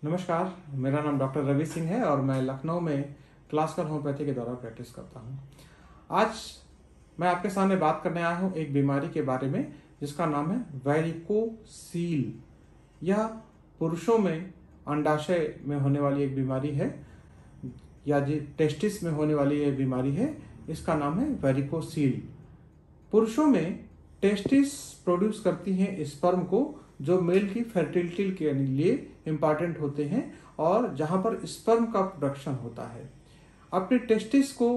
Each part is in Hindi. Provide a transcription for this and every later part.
नमस्कार, मेरा नाम डॉक्टर रवि सिंह है और मैं लखनऊ में क्लासिकल होम्योपैथी के द्वारा प्रैक्टिस करता हूँ। आज मैं आपके सामने बात करने आया हूँ एक बीमारी के बारे में जिसका नाम है वेरिकोसील। यह पुरुषों में अंडाशय में होने वाली एक बीमारी है या टेस्टिस में होने वाली एक बीमारी है। इसका नाम है वेरिकोसील। पुरुषों में टेस्टिस प्रोड्यूस करती हैं स्पर्म को जो मेल की फर्टिलिटी के लिए इम्पॉर्टेंट होते हैं और जहां पर स्पर्म का प्रोडक्शन होता है। अपने टेस्टिस को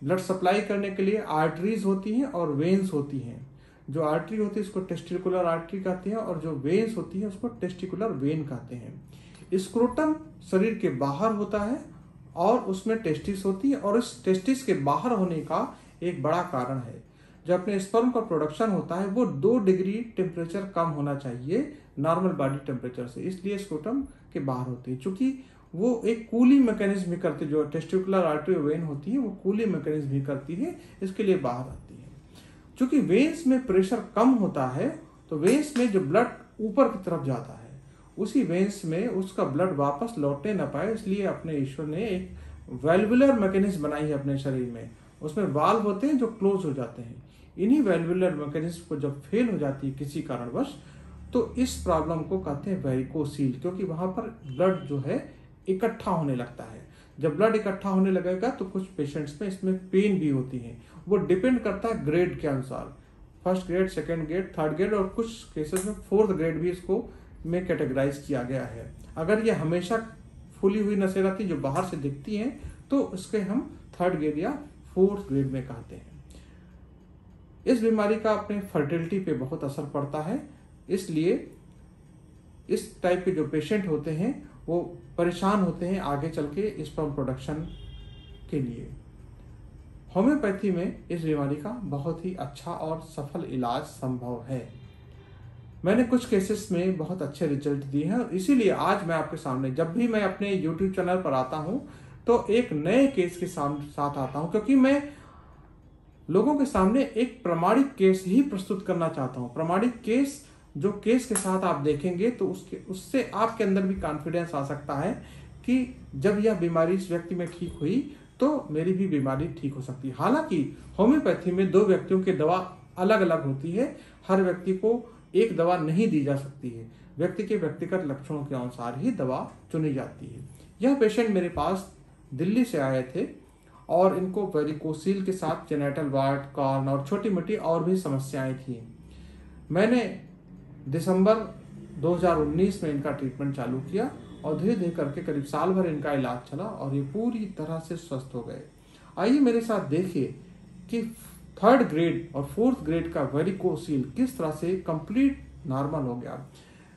ब्लड सप्लाई करने के लिए आर्टरीज होती हैं और वेन्स होती हैं। जो आर्टरी होती है उसको टेस्टिकुलर आर्टरी कहते हैं और जो वेन्स होती है उसको टेस्टिकुलर वेन कहते हैं। स्क्रोटम शरीर के बाहर होता है और उसमें टेस्टिस होती है और इस टेस्टिस के बाहर होने का एक बड़ा कारण है जो अपने स्पर्म का प्रोडक्शन होता है वो 2 डिग्री टेम्परेचर कम होना चाहिए नॉर्मल बॉडी टेम्परेचर से, इसलिए स्क्रोटम के बाहर होते हैं। चूंकि वो एक कूलिंग मैकेनिज्म भी करते, जो टेस्टिकुलर आर्टरी वेन होती है वो कूलिंग मैकेनिज्म भी करती है, इसके लिए बाहर आती है। चूंकि वेन्स में प्रेशर कम होता है तो वेन्स में जो ब्लड ऊपर की तरफ जाता है उसी वेन्स में उसका ब्लड वापस लौटने न पाए, इसलिए अपने ईश्वर ने एक वेल्वुलर मैकेनिज्म बनाई है अपने शरीर में। उसमें वाल्व होते हैं जो क्लोज हो जाते हैं। इन्हीं वेल्वुलर मैकेनिज्म को जब फेल हो जाती है किसी कारणवश तो इस प्रॉब्लम को कहते हैं वेरिकोसील, क्योंकि वहां पर ब्लड जो है इकट्ठा होने लगता है। जब ब्लड इकट्ठा होने लगेगा तो कुछ पेशेंट्स में इसमें पेन भी होती है। वो डिपेंड करता है ग्रेड के अनुसार, first grade, second grade, third grade और कुछ केसेस में फोर्थ ग्रेड भी इसको में कैटेगराइज किया गया है। अगर ये हमेशा फूली हुई नसें रहती जो बाहर से दिखती हैं तो इसके हम थर्ड ग्रेड या फोर्थ ग्रेड में कहते हैं। इस बीमारी का अपने फर्टिलिटी पे बहुत असर पड़ता है, इसलिए इस टाइप के जो पेशेंट होते हैं वो परेशान होते हैं आगे चल के स्पर्म प्रोडक्शन के लिए। होम्योपैथी में इस बीमारी का बहुत ही अच्छा और सफल इलाज संभव है। मैंने कुछ केसेस में बहुत अच्छे रिजल्ट दिए हैं और इसीलिए आज मैं आपके सामने जब भी मैं अपने YouTube चैनल पर आता हूं तो एक नए केस के साथ आता हूं, क्योंकि मैं लोगों के सामने एक प्रमाणित केस ही प्रस्तुत करना चाहता हूं। प्रमाणित केस, जो केस के साथ आप देखेंगे तो उससे आपके अंदर भी कॉन्फिडेंस आ सकता है कि जब यह बीमारी इस व्यक्ति में ठीक हुई तो मेरी भी बीमारी ठीक हो सकती है। हालांकि होम्योपैथी में 2 व्यक्तियों की दवा अलग अलग होती है, हर व्यक्ति को एक दवा नहीं दी जा सकती है। व्यक्ति के व्यक्तिगत लक्षणों के अनुसार ही दवा चुनी जाती है। यह पेशेंट मेरे पास दिल्ली से आए थे और इनको वेरिकोसील के साथ जेनेटल वार्ड, कॉर्न और छोटी मोटी और भी समस्याएं थी। मैंने दिसंबर 2019 में इनका ट्रीटमेंट चालू किया और धीरे धीरे करके करीब साल भर इनका इलाज चला और ये पूरी तरह से स्वस्थ हो गए। आइए मेरे साथ देखिए कि थर्ड ग्रेड और फोर्थ ग्रेड का वेरिकोसील किस तरह से कंप्लीट नॉर्मल हो गया।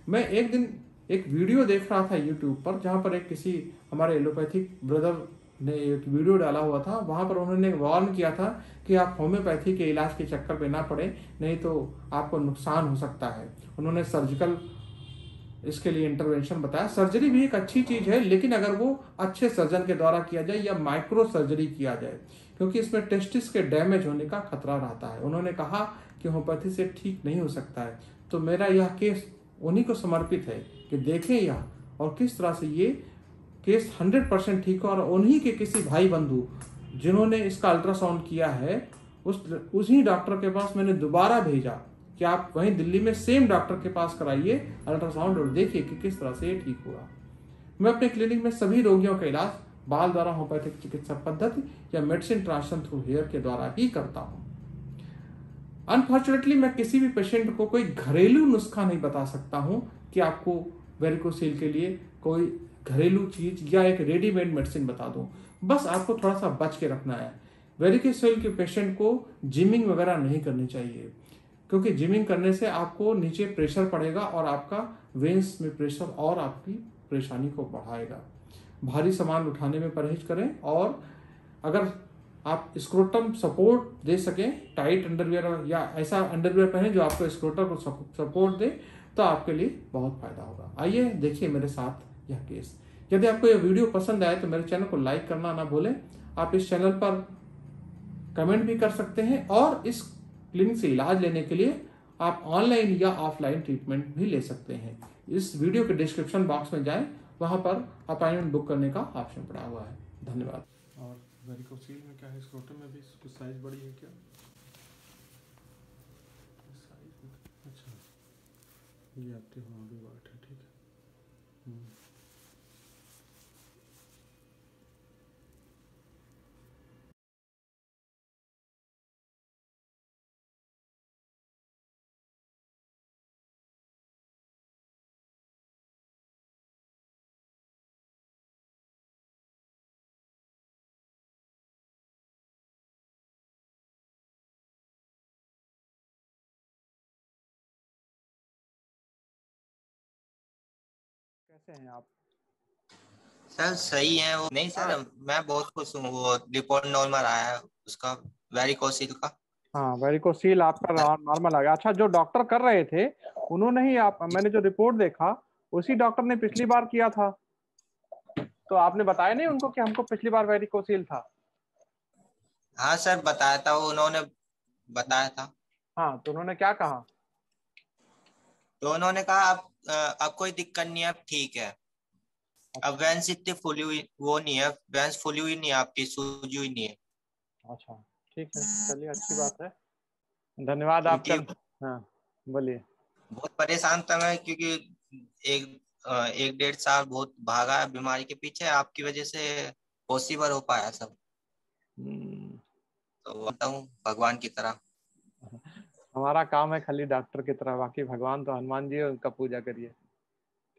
मैं एक दिन एक वीडियो देख रहा था यूट्यूब पर, जहां पर एक किसी हमारे एलोपैथिक ब्रदर ने एक वीडियो डाला हुआ था। वहां पर उन्होंने वार्न किया था कि आप होम्योपैथी के इलाज के चक्कर में ना पड़े, नहीं तो आपको नुकसान हो सकता है। उन्होंने सर्जिकल इसके लिए इंटरवेंशन बताया। सर्जरी भी एक अच्छी चीज है, लेकिन अगर वो अच्छे सर्जन के द्वारा किया जाए या माइक्रो सर्जरी किया जाए, क्योंकि इसमें टेस्टिस के डैमेज होने का खतरा रहता है। उन्होंने कहा कि होम्योपैथी से ठीक नहीं हो सकता है। तो मेरा यह केस उन्हीं को समर्पित है कि देखें यह और किस तरह से ये केस 100% ठीक है। और उन्हीं के किसी भाई बंधु जिन्होंने इसका अल्ट्रासाउंड किया है उसी डॉक्टर के पास मैंने दोबारा भेजा कि आप वहीं दिल्ली में सेम डॉक्टर के पास कराइए अल्ट्रासाउंड और देखिए कि किस तरह से ये ठीक हुआ। मैं अपने क्लिनिक में सभी रोगियों का इलाज बाल द्वारा होम्योपैथिक चिकित्सा पद्धति या मेडिसिन ट्रांसफर थ्रू हेयर के द्वारा ही करता हूं। अनफॉर्चुनेटली मैं किसी भी पेशेंट को कोई घरेलू नुस्खा नहीं बता सकता हूं कि आपको वेरिकोसील के लिए कोई घरेलू चीज या एक रेडीमेड मेडिसिन बता दूं। बस आपको थोड़ा सा बच के रखना है। वेरिकोसील के पेशेंट को जिमिंग वगैरह नहीं करनी चाहिए, क्योंकि जिमिंग करने से आपको नीचे प्रेशर पड़ेगा और आपका वेन्स में प्रेशर और आपकी परेशानी को बढ़ाएगा। भारी सामान उठाने में परहेज करें और अगर आप स्क्रोटम सपोर्ट दे सकें, टाइट अंडरवियर या ऐसा अंडरवियर पहने जो आपको स्क्रोटम को सपोर्ट दे, तो आपके लिए बहुत फायदा होगा। आइए देखिए मेरे साथ यह केस। यदि आपको यह वीडियो पसंद आए तो मेरे चैनल को लाइक करना ना भूलें। आप इस चैनल पर कमेंट भी कर सकते हैं और इस क्लिनिक से इलाज लेने के लिए आप ऑनलाइन या ऑफलाइन ट्रीटमेंट भी ले सकते हैं। इस वीडियो के डिस्क्रिप्शन बॉक्स में जाएं वहाँ पर अपॉइंटमेंट बुक करने का ऑप्शन पड़ा हुआ है। धन्यवाद। और वेरिकोसील में क्या है, स्क्रोटम में भी कुछ साइज बड़ी है क्या? साइज अच्छा, ये आपके वहाँ भी बात है, ठीक है। कैसे हैं आप? सर सही है वो। नहीं हाँ सर, मैं बहुत खुश हूँ। वो रिपोर्ट नॉर्मल आया है उसका, वेरिकोसिल का। हाँ, वेरिकोसील आपका सर नॉर्मल आ गया। अच्छा, जो डॉक्टर कर रहे थे उन्होंने ही आप, जी। मैंने जो रिपोर्ट देखा उसी डॉक्टर ने पिछली बार किया था, तो आपने बताया नहीं उनको कि हमको पिछली बार वेरिकोसील था? हाँ सर, बताया था उन्होंने, बताया था। हाँ, तो उन्होंने क्या कहा? तो उन्होंने कहा अब कोई दिक्कत नहीं है, अब ठीक है। अब अच्छा। वेंस इतनी फूली हुई वो नहीं है, वेंस फूली हुई नहीं है, आपकी सूजी हुई नहीं है। अच्छा, ठीक है, चलिए अच्छी बात है। धन्यवाद आपका। क्योंकि हाँ, बोलिए। बहुत परेशान था मैं, क्योंकि एक 1.5 साल बहुत भागा है बीमारी के पीछे, आपकी वजह से पॉसिबल हो पाया सब। हम्म, तो बताऊँ भगवान की तरह। हमारा काम है खाली डॉक्टर की तरह, बाकी भगवान तो हनुमान जी है, उनका पूजा करिए।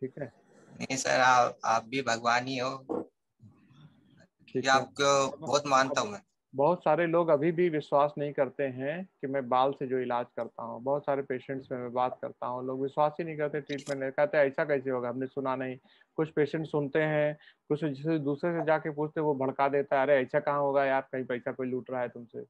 ठीक है। नहीं सर, आप भी भगवान ही हो, ठीक क्योंकि है। आपको अब बहुत मानता अब हूँ मैं। बहुत सारे लोग अभी भी विश्वास नहीं करते हैं कि मैं बाल से जो इलाज करता हूँ, बहुत सारे पेशेंट्स में मैं बात करता हूँ, लोग विश्वास ही नहीं करते, ट्रीटमेंट नहीं कहते ऐसा कैसे होगा, हमने सुना नहीं। कुछ पेशेंट सुनते हैं, कुछ जिसे दूसरे से जाके पूछते वो भड़का देता है, अरे ऐसा कहाँ होगा यार, कहीं पैसा कोई लूट रहा है तुमसे।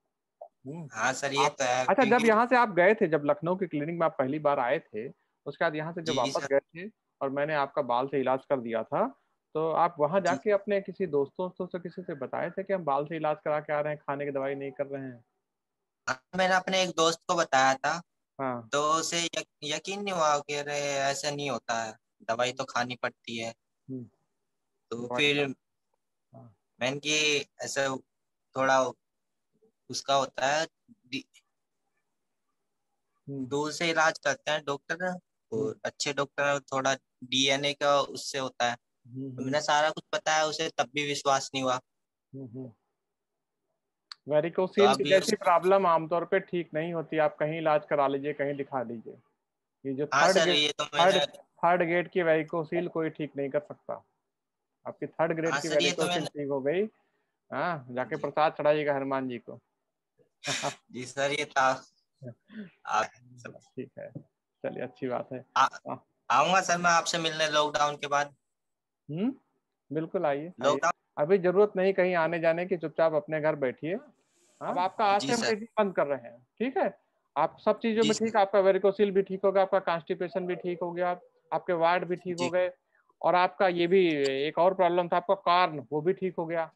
हाँ सर, ये आप, तो है अच्छा, जब क्योंकि। यहाँ से आप गए थे, जब लखनऊ के क्लिनिक में आप पहली बार आए थे, उसके बाद यहाँ से जब जी वापस सर। गए थे और मैंने आपका बाल से इलाज कर दिया था, तो आप वहां जी। जाके अपने किसी दोस्तों से किसी से बताए थे कि हम बाल से इलाज करा के आ रहे हैं, खाने की दवाई नहीं कर रहे हैं? हाँ, मैंने अपने एक दोस्त को बताया था। हाँ। तो उसे यकीन नहीं हुआ कि अरे ऐसा नहीं होता है, दवाई तो खानी पड़ती है। हम्म, तो दवाई फिर हाँ। मैंने कि ऐसा थोड़ा उसका होता है, हम्म, दूर से इलाज करते हैं डॉक्टर, हम्म, और अच्छे डॉक्टर, थोड़ा डीएनए का उससे होता है। तो हम्म, मैंने सारा कुछ बताया उसे, तब भी विश्वास नहीं हुआ। हम्म। तो वेरिकोसील की अभी जैसी प्रॉब्लम आमतौर पे ठीक नहीं होती, आप कहीं इलाज करा लीजिए, कहीं दिखा लीजिए। ये जो हाँ सर, ये तो थर्ड मैंने। थर्ड ग्रेड की वेरिकोसील कोई ठीक नहीं कर सकता। आपकी थर्ड ग्रेड हाँ की सर, ये तो वेरिकोसिल मैंने। ठीक हो गई। हाँ, जाके जी। प्रसाद चढ़ाइएगा हनुमान जी को। जी सर, ये था। आप सब। ठीक है, चलिए अच्छी बात है। आ, हाँ, आऊंगा सर मैं आपसे मिलने लॉकडाउन के बाद। बिल्कुल आइए आइए। लॉकडाउन। अभी जरूरत नहीं कहीं आने जाने की, चुपचाप अपने घर बैठिए। अब आपका आज से जी हम सर। ट्रीटमेंट बंद कर रहे हैं, ठीक है? आप सब चीजों जी में ठीक, सर। आपका वेरिकोसिल भी ठीक हो गया, आपका कॉन्स्टिपेशन भी ठीक हो गया, आपके वार्ड भी ठीक हो जी। गए, और आपका ये भी एक और प्रॉब्लम था आपका कार्न, वो भी ठीक हो गया।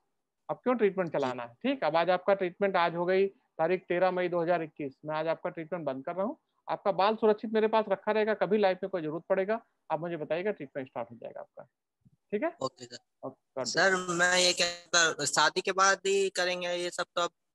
अब क्यों ट्रीटमेंट जी। चलाना है? ठीक, अब आज आपका ट्रीटमेंट आज हो गई तारीख 13 मई 2021, मैं आज आपका ट्रीटमेंट बंद कर रहा हूँ। आपका बाल सुरक्षित मेरे पास रखा रहेगा, कभी लाइफ में कोई जरूरत पड़ेगा आप मुझे बताइएगा, ट्रीटमेंट स्टार्ट हो जाएगा आपका। ठीक है। Okay sir. अब कर सर दीजिए। मैं ये कहता, शादी के बाद ही करेंगे ये सब तो अब